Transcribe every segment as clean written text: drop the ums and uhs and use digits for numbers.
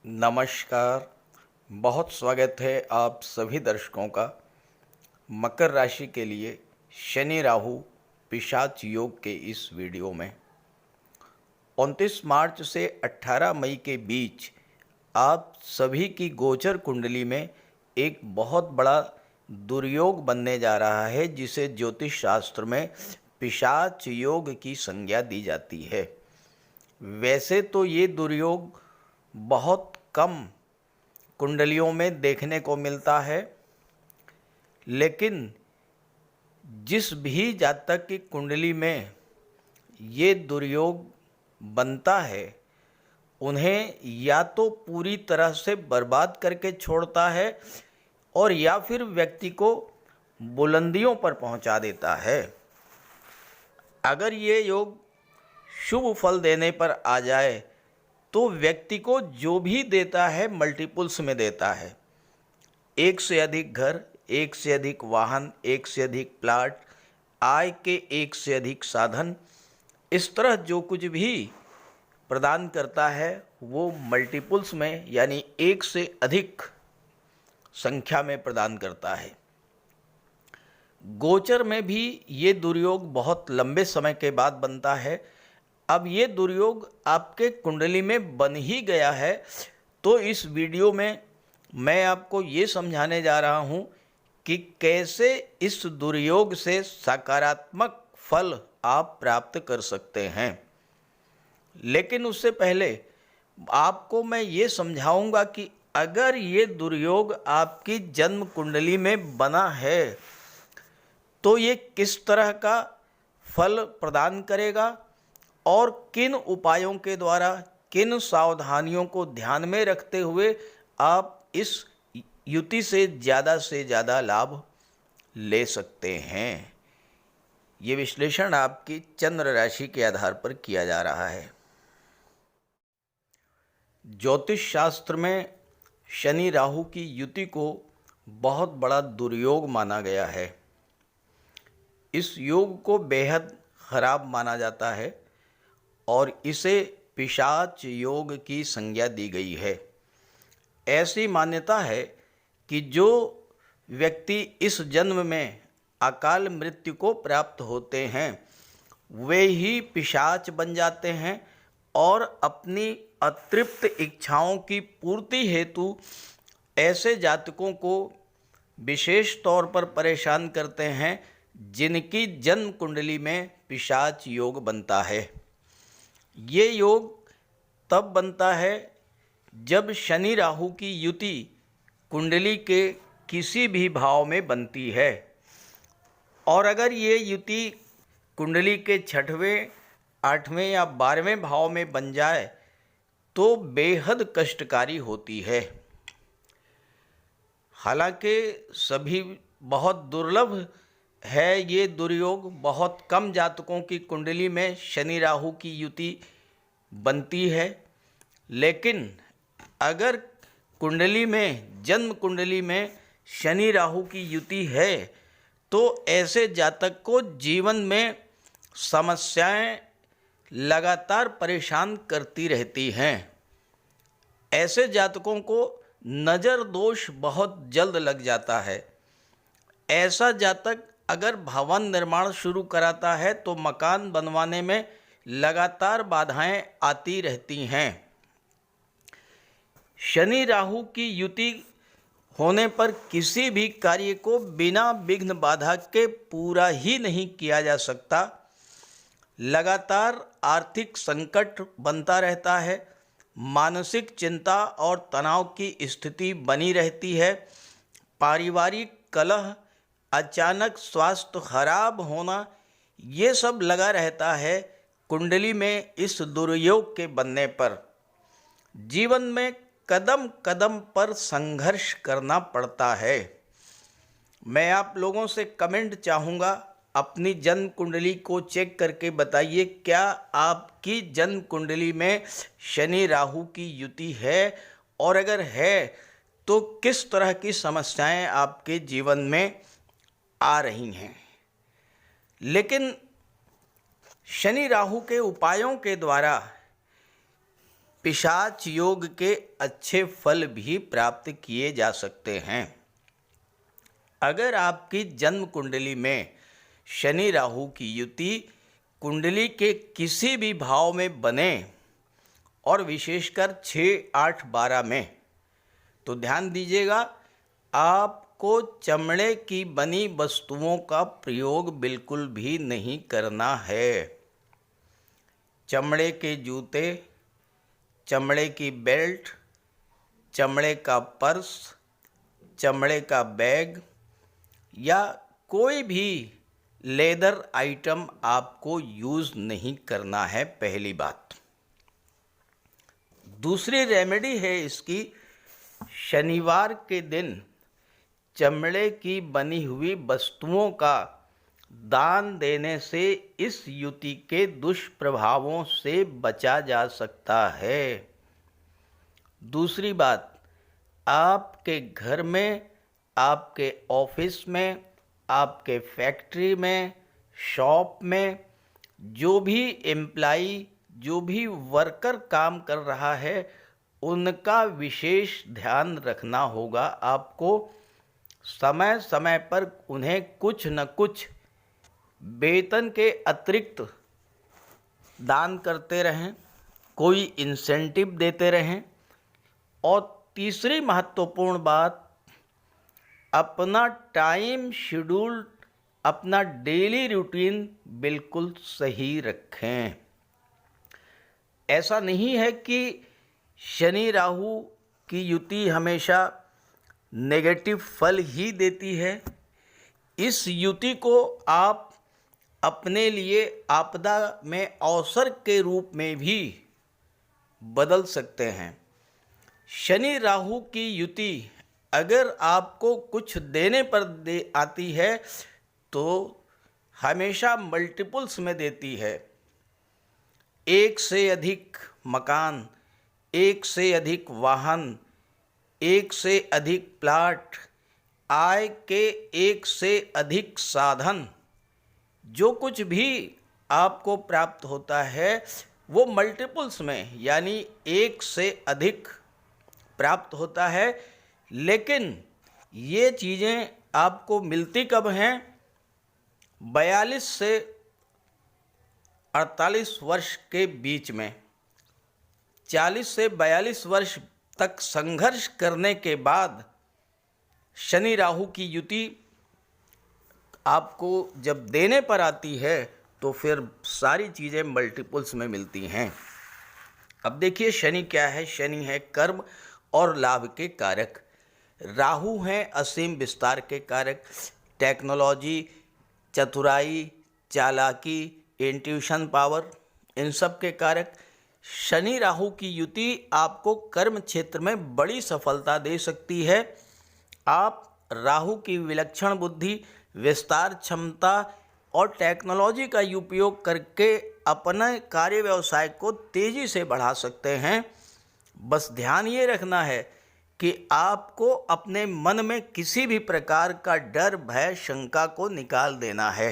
नमस्कार। बहुत स्वागत है आप सभी दर्शकों का मकर राशि के लिए शनि राहु पिशाच योग के इस वीडियो में। 29 मार्च से 18 मई के बीच आप सभी की गोचर कुंडली में एक बहुत बड़ा दुर्योग बनने जा रहा है, जिसे ज्योतिष शास्त्र में पिशाच योग की संज्ञा दी जाती है। वैसे तो ये दुर्योग बहुत कम कुंडलियों में देखने को मिलता है, लेकिन जिस भी जातक की कुंडली में ये दुर्योग बनता है, उन्हें या तो पूरी तरह से बर्बाद करके छोड़ता है और या फिर व्यक्ति को बुलंदियों पर पहुंचा देता है। अगर ये योग शुभ फल देने पर आ जाए तो व्यक्ति को जो भी देता है मल्टीपल्स में देता है। एक से अधिक घर, एक से अधिक वाहन, एक से अधिक प्लाट, आय के एक से अधिक साधन, इस तरह जो कुछ भी प्रदान करता है वो मल्टीपल्स में यानी एक से अधिक संख्या में प्रदान करता है। गोचर में भी ये दुर्योग बहुत लंबे समय के बाद बनता है। अब ये दुर्योग आपके कुंडली में बन ही गया है, तो इस वीडियो में मैं आपको ये समझाने जा रहा हूँ कि कैसे इस दुर्योग से सकारात्मक फल आप प्राप्त कर सकते हैं। लेकिन उससे पहले आपको मैं ये समझाऊंगा कि अगर ये दुर्योग आपकी जन्म कुंडली में बना है तो ये किस तरह का फल प्रदान करेगा और किन उपायों के द्वारा, किन सावधानियों को ध्यान में रखते हुए आप इस युति से ज़्यादा लाभ ले सकते हैं। ये विश्लेषण आपकी चंद्र राशि के आधार पर किया जा रहा है। ज्योतिष शास्त्र में शनि राहु की युति को बहुत बड़ा दुर्योग माना गया है। इस योग को बेहद खराब माना जाता है और इसे पिशाच योग की संज्ञा दी गई है। ऐसी मान्यता है कि जो व्यक्ति इस जन्म में अकाल मृत्यु को प्राप्त होते हैं वे ही पिशाच बन जाते हैं और अपनी अतृप्त इच्छाओं की पूर्ति हेतु ऐसे जातकों को विशेष तौर पर परेशान करते हैं जिनकी जन्म कुंडली में पिशाच योग बनता है। ये योग तब बनता है जब शनि राहु की युति कुंडली के किसी भी भाव में बनती है, और अगर ये युति कुंडली के 6वें, 8वें या 12वें भाव में बन जाए तो बेहद कष्टकारी होती है। हालांकि सभी बहुत दुर्लभ है ये दुर्योग, बहुत कम जातकों की कुंडली में शनि राहु की युति बनती है। लेकिन अगर कुंडली में, जन्म कुंडली में शनि राहु की युति है तो ऐसे जातक को जीवन में समस्याएं लगातार परेशान करती रहती हैं। ऐसे जातकों को नज़र दोष बहुत जल्द लग जाता है। ऐसा जातक अगर भवन निर्माण शुरू कराता है तो मकान बनवाने में लगातार बाधाएं आती रहती हैं। शनि राहु की युति होने पर किसी भी कार्य को बिना विघ्न बाधा के पूरा ही नहीं किया जा सकता। लगातार आर्थिक संकट बनता रहता है, मानसिक चिंता और तनाव की स्थिति बनी रहती है, पारिवारिक कलह, अचानक स्वास्थ्य खराब होना, ये सब लगा रहता है कुंडली में इस दुर्योग के बनने पर। जीवन में कदम कदम पर संघर्ष करना पड़ता है। मैं आप लोगों से कमेंट चाहूँगा, अपनी जन्म कुंडली को चेक करके बताइए क्या आपकी जन्म कुंडली में शनि राहु की युति है, और अगर है तो किस तरह की समस्याएं आपके जीवन में आ रही हैं। लेकिन शनि राहु के उपायों के द्वारा पिशाच योग के अच्छे फल भी प्राप्त किए जा सकते हैं। अगर आपकी जन्म कुंडली में शनि राहु की युति कुंडली के किसी भी भाव में बने और विशेषकर 6, 8, 12 में, तो ध्यान दीजिएगा, आपको चमड़े की बनी वस्तुओं का प्रयोग बिल्कुल भी नहीं करना है। चमड़े के जूते, चमड़े की बेल्ट, चमड़े का पर्स, चमड़े का बैग या कोई भी लेदर आइटम आपको यूज़ नहीं करना है, पहली बात। दूसरी रेमेडी है इसकी, शनिवार के दिन चमड़े की बनी हुई वस्तुओं का दान देने से इस युति के दुष्प्रभावों से बचा जा सकता है। दूसरी बात, आपके घर में, आपके ऑफिस में, आपके फैक्ट्री में, शॉप में जो भी एम्प्लाई, जो भी वर्कर काम कर रहा है, उनका विशेष ध्यान रखना होगा। आपको समय समय पर उन्हें कुछ न कुछ वेतन के अतिरिक्त दान करते रहें, कोई इंसेंटिव देते रहें। और तीसरी महत्वपूर्ण बात, अपना टाइम शेड्यूल, अपना डेली रूटीन बिल्कुल सही रखें। ऐसा नहीं है कि शनि राहु की युति हमेशा नेगेटिव फल ही देती है। इस युति को आप अपने लिए आपदा में अवसर के रूप में भी बदल सकते हैं। शनि राहु की युति अगर आपको कुछ देने पर आती है तो हमेशा मल्टीपल्स में देती है। एक से अधिक मकान, एक से अधिक वाहन, एक से अधिक प्लाट, आय के एक से अधिक साधन, जो कुछ भी आपको प्राप्त होता है वो मल्टीपल्स में यानी एक से अधिक प्राप्त होता है। लेकिन ये चीज़ें आपको मिलती कब हैं? 42 से 48 वर्ष के बीच में। 40 से 42 वर्ष तक संघर्ष करने के बाद शनि राहु की युति आपको जब देने पर आती है तो फिर सारी चीज़ें मल्टीपल्स में मिलती हैं। अब देखिए शनि क्या है। शनि है कर्म और लाभ के कारक। राहु हैं असीम विस्तार के कारक, टेक्नोलॉजी, चतुराई, चालाकी, इंट्यूशन पावर, इन सब के कारक। शनि राहु की युति आपको कर्म क्षेत्र में बड़ी सफलता दे सकती है। आप राहु की विलक्षण बुद्धि, विस्तार क्षमता और टेक्नोलॉजी का उपयोग करके अपने कार्य व्यवसाय को तेज़ी से बढ़ा सकते हैं। बस ध्यान ये रखना है कि आपको अपने मन में किसी भी प्रकार का डर, भय, शंका को निकाल देना है।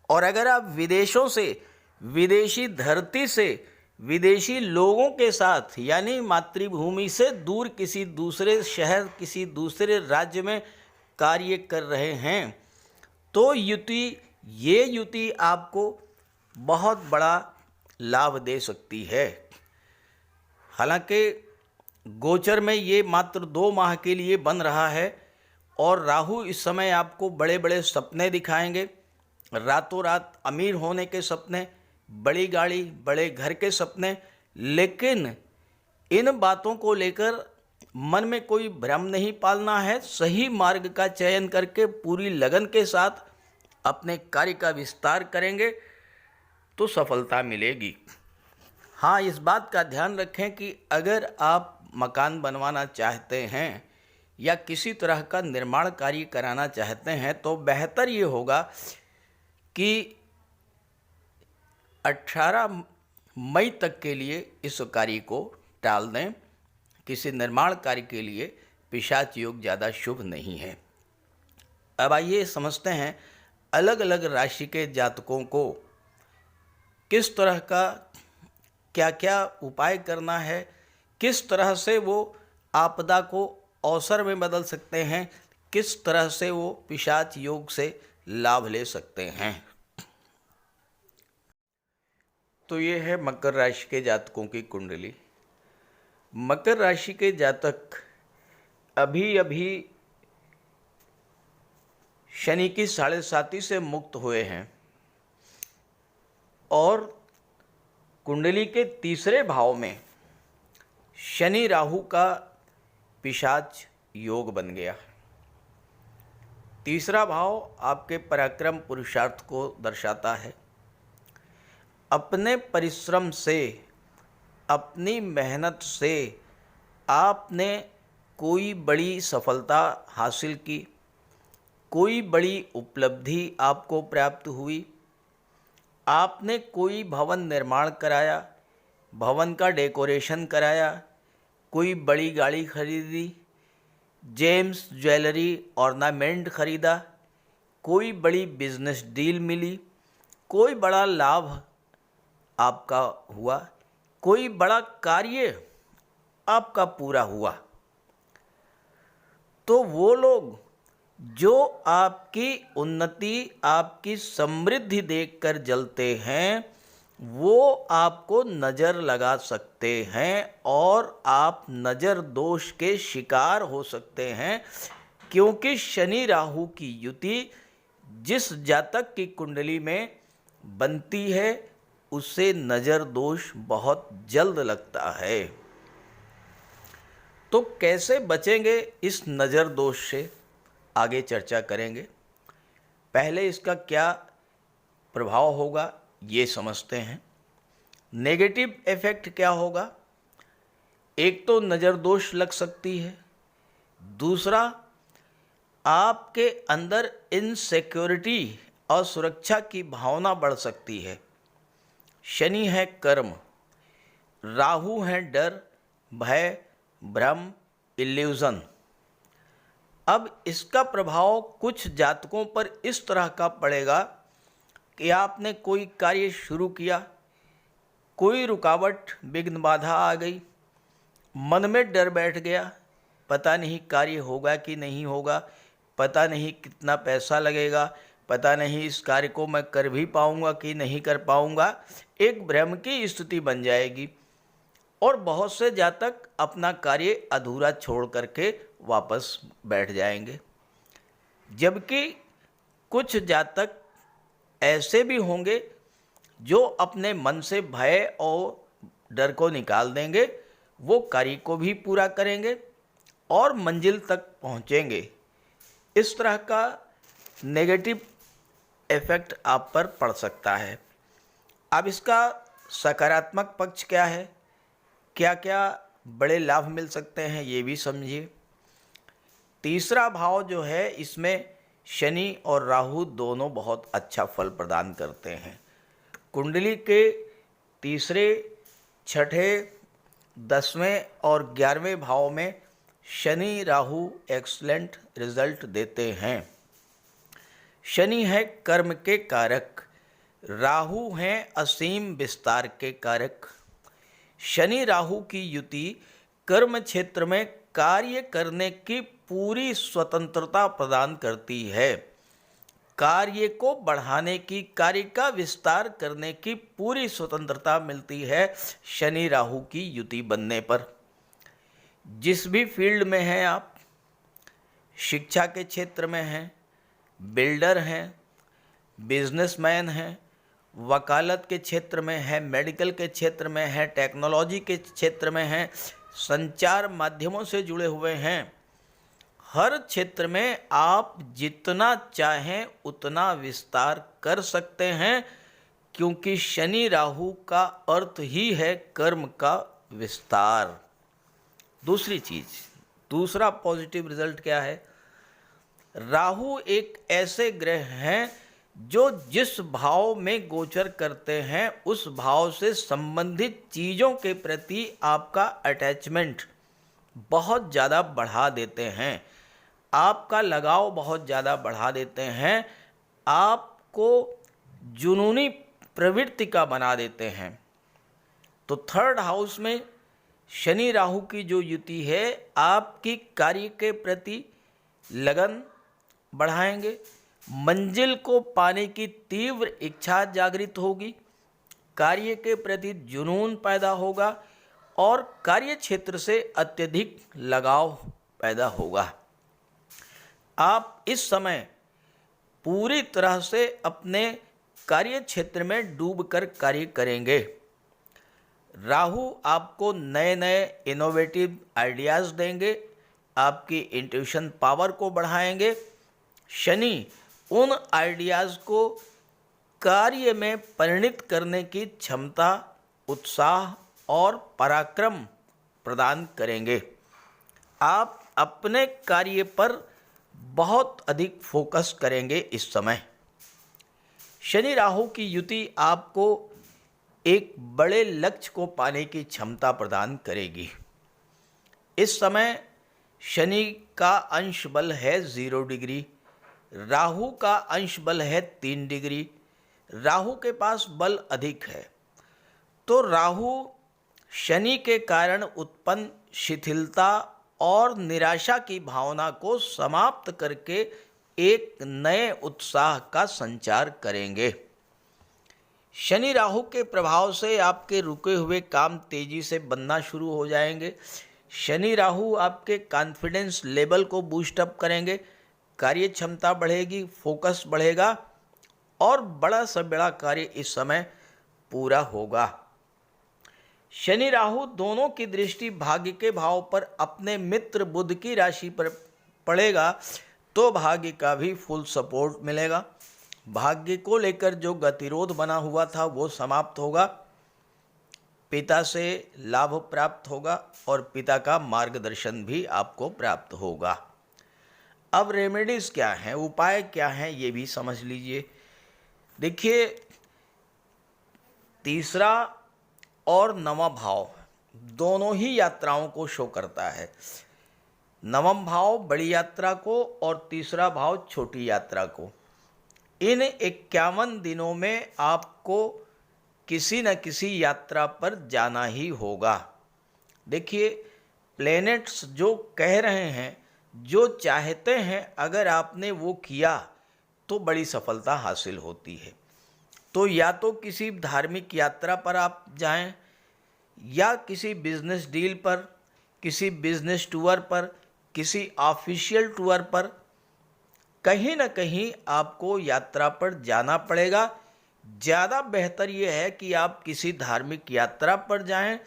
और अगर आप विदेशों से, विदेशी धरती से, विदेशी लोगों के साथ यानी मातृभूमि से दूर किसी दूसरे शहर, किसी दूसरे राज्य में कार्य कर रहे हैं तो ये युति आपको बहुत बड़ा लाभ दे सकती है। हालांकि गोचर में ये मात्र 2 माह के लिए बन रहा है और राहु इस समय आपको बड़े बड़े सपने दिखाएंगे, रातों रात अमीर होने के सपने, बड़ी गाड़ी, बड़े घर के सपने। लेकिन इन बातों को लेकर मन में कोई भ्रम नहीं पालना है। सही मार्ग का चयन करके पूरी लगन के साथ अपने कार्य का विस्तार करेंगे तो सफलता मिलेगी। हाँ, इस बात का ध्यान रखें कि अगर आप मकान बनवाना चाहते हैं या किसी तरह का निर्माण कार्य कराना चाहते हैं तो बेहतर ये होगा कि 18 मई तक के लिए इस कार्य को टाल दें। किसी निर्माण कार्य के लिए पिशाच योग ज़्यादा शुभ नहीं है। अब आइए समझते हैं अलग अलग राशि के जातकों को किस तरह का क्या क्या उपाय करना है, किस तरह से वो आपदा को अवसर में बदल सकते हैं, किस तरह से वो पिशाच योग से लाभ ले सकते हैं। तो ये है मकर राशि के जातकों की कुंडली। मकर राशि के जातक अभी अभी शनि की 7.5 से मुक्त हुए हैं और कुंडली के तीसरे भाव में शनि राहु का पिशाच योग बन गया। तीसरा भाव आपके पराक्रम पुरुषार्थ को दर्शाता है। अपने परिश्रम से, अपनी मेहनत से आपने कोई बड़ी सफलता हासिल की, कोई बड़ी उपलब्धि आपको प्राप्त हुई, आपने कोई भवन निर्माण कराया, भवन का डेकोरेशन कराया, कोई बड़ी गाड़ी खरीदी, जेम्स ज्वेलरी ऑर्नामेंट खरीदा, कोई बड़ी बिजनेस डील मिली, कोई बड़ा लाभ आपका हुआ, कोई बड़ा कार्य आपका पूरा हुआ। तो वो लोग जो आपकी उन्नति, आपकी समृद्धि देखकर जलते हैं, वो आपको नज़र लगा सकते हैं और आप नज़र दोष के शिकार हो सकते हैं, क्योंकि शनि राहु की युति जिस जातक की कुंडली में बनती है उससे नज़र दोष बहुत जल्द लगता है। तो कैसे बचेंगे इस नज़र दोष से, आगे चर्चा करेंगे। पहले इसका क्या प्रभाव होगा ये समझते हैं। नेगेटिव इफेक्ट क्या होगा? एक तो नज़र दोष लग सकती है, दूसरा आपके अंदर इनसिक्योरिटी और सुरक्षा की भावना बढ़ सकती है। शनि है कर्म, राहु है डर, भय, भ्रम, इल्यूज़न। अब इसका प्रभाव कुछ जातकों पर इस तरह का पड़ेगा कि आपने कोई कार्य शुरू किया, कोई रुकावट विघ्न बाधा आ गई, मन में डर बैठ गया, पता नहीं कार्य होगा कि नहीं होगा, पता नहीं कितना पैसा लगेगा, पता नहीं इस कार्य को मैं कर भी पाऊंगा कि नहीं कर पाऊंगा। एक भ्रम की स्थिति बन जाएगी और बहुत से जातक अपना कार्य अधूरा छोड़ करके वापस बैठ जाएंगे। जबकि कुछ जातक ऐसे भी होंगे जो अपने मन से भय और डर को निकाल देंगे, वो कार्य को भी पूरा करेंगे और मंजिल तक पहुंचेंगे। इस तरह का नेगेटिव इफेक्ट आप पर पड़ सकता है। अब इसका सकारात्मक पक्ष क्या है, क्या क्या बड़े लाभ मिल सकते हैं, ये भी समझिए। तीसरा भाव जो है इसमें शनि और राहु दोनों बहुत अच्छा फल प्रदान करते हैं। कुंडली के तीसरे, छठे, 10वें और 11वें भाव में शनि राहु एक्सलेंट रिजल्ट देते हैं। शनि है कर्म के कारक, राहु हैं असीम विस्तार के कारक। शनि राहु की युति कर्म क्षेत्र में कार्य करने की पूरी स्वतंत्रता प्रदान करती है। कार्य को बढ़ाने की, कार्य का विस्तार करने की पूरी स्वतंत्रता मिलती है शनि राहु की युति बनने पर। जिस भी फील्ड में हैं आप, शिक्षा के क्षेत्र में हैं, बिल्डर हैं, बिजनेसमैन हैं, वकालत के क्षेत्र में है, मेडिकल के क्षेत्र में है, टेक्नोलॉजी के क्षेत्र में है, संचार माध्यमों से जुड़े हुए हैं, हर क्षेत्र में आप जितना चाहें उतना विस्तार कर सकते हैं, क्योंकि शनि राहु का अर्थ ही है कर्म का विस्तार। दूसरी चीज़, दूसरा पॉजिटिव रिजल्ट क्या है? राहु एक ऐसे ग्रह हैं जो जिस भाव में गोचर करते हैं उस भाव से संबंधित चीज़ों के प्रति आपका अटैचमेंट बहुत ज़्यादा बढ़ा देते हैं, आपका लगाव बहुत ज़्यादा बढ़ा देते हैं, आपको जुनूनी प्रवृत्ति का बना देते हैं। तो थर्ड हाउस में शनि राहु की जो युति है आपकी कार्य के प्रति लगन बढ़ाएंगे, मंजिल को पाने की तीव्र इच्छा जागृत होगी, कार्य के प्रति जुनून पैदा होगा और कार्य क्षेत्र से अत्यधिक लगाव पैदा होगा। आप इस समय पूरी तरह से अपने कार्य क्षेत्र में डूबकर कार्य करेंगे। राहु आपको नए नए इनोवेटिव आइडियाज़ देंगे, आपकी इंट्यूशन पावर को बढ़ाएंगे। शनि उन आइडियाज़ को कार्य में परिणित करने की क्षमता, उत्साह और पराक्रम प्रदान करेंगे। आप अपने कार्य पर बहुत अधिक फोकस करेंगे इस समय। शनि राहु की युति आपको एक बड़े लक्ष्य को पाने की क्षमता प्रदान करेगी। इस समय शनि का अंश बल है 0 डिग्री, राहु का अंश बल है 3 डिग्री। राहु के पास बल अधिक है, तो राहु शनि के कारण उत्पन्न शिथिलता और निराशा की भावना को समाप्त करके एक नए उत्साह का संचार करेंगे। शनि राहु के प्रभाव से आपके रुके हुए काम तेजी से बनना शुरू हो जाएंगे। शनि राहु आपके कॉन्फिडेंस लेवल को बूस्ट अप करेंगे, कार्य क्षमता बढ़ेगी, फोकस बढ़ेगा और बड़ा से बड़ा कार्य इस समय पूरा होगा। शनि राहु दोनों की दृष्टि भाग्य के भाव पर अपने मित्र बुध की राशि पर पड़ेगा, तो भाग्य का भी फुल सपोर्ट मिलेगा। भाग्य को लेकर जो गतिरोध बना हुआ था वो समाप्त होगा, पिता से लाभ प्राप्त होगा और पिता का मार्गदर्शन भी आपको प्राप्त होगा। अब रेमेडीज़ क्या हैं, उपाय क्या हैं, ये भी समझ लीजिए। देखिए, तीसरा और नवा भाव दोनों ही यात्राओं को शो करता है। नवम भाव बड़ी यात्रा को और तीसरा भाव छोटी यात्रा को। इन 51 दिनों में आपको किसी न किसी यात्रा पर जाना ही होगा। देखिए, प्लैनेट्स जो कह रहे हैं, जो चाहते हैं, अगर आपने वो किया तो बड़ी सफलता हासिल होती है। तो या तो किसी धार्मिक यात्रा पर आप जाएं, या किसी बिजनेस डील पर, किसी बिजनेस टूर पर, किसी ऑफिशियल टूर पर, कहीं ना कहीं आपको यात्रा पर जाना पड़ेगा। ज़्यादा बेहतर यह है कि आप किसी धार्मिक यात्रा पर जाएं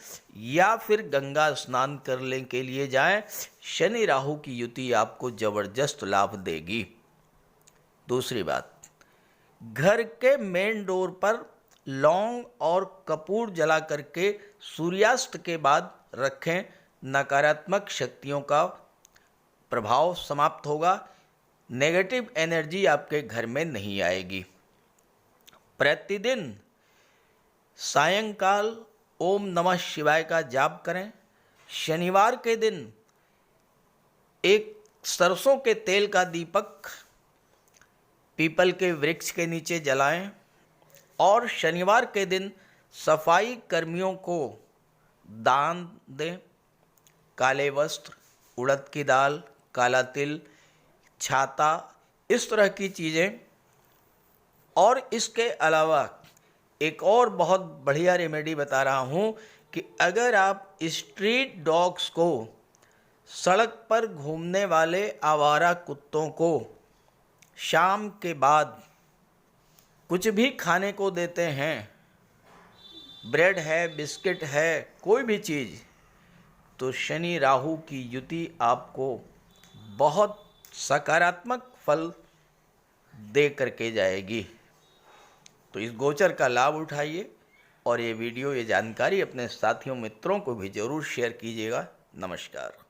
या फिर गंगा स्नान करने के लिए जाएं। शनि राहु की युति आपको ज़बरदस्त लाभ देगी। दूसरी बात, घर के मेन डोर पर लौंग और कपूर जला करके सूर्यास्त के बाद रखें। नकारात्मक शक्तियों का प्रभाव समाप्त होगा, नेगेटिव एनर्जी आपके घर में नहीं आएगी। प्रतिदिन सायंकाल ओम नमः शिवाय का जाप करें। शनिवार के दिन एक सरसों के तेल का दीपक पीपल के वृक्ष के नीचे जलाएं और शनिवार के दिन सफाई कर्मियों को दान दें। काले वस्त्र, उड़द की दाल, काला तिल, छाता, इस तरह की चीज़ें। और इसके अलावा एक और बहुत बढ़िया रेमेडी बता रहा हूँ कि अगर आप स्ट्रीट डॉग्स को, सड़क पर घूमने वाले आवारा कुत्तों को शाम के बाद कुछ भी खाने को देते हैं, ब्रेड है, बिस्किट है, कोई भी चीज़, तो शनि राहु की युति आपको बहुत सकारात्मक फल दे करके जाएगी। तो इस गोचर का लाभ उठाइए और ये वीडियो, ये जानकारी अपने साथियों मित्रों को भी ज़रूर शेयर कीजिएगा। नमस्कार।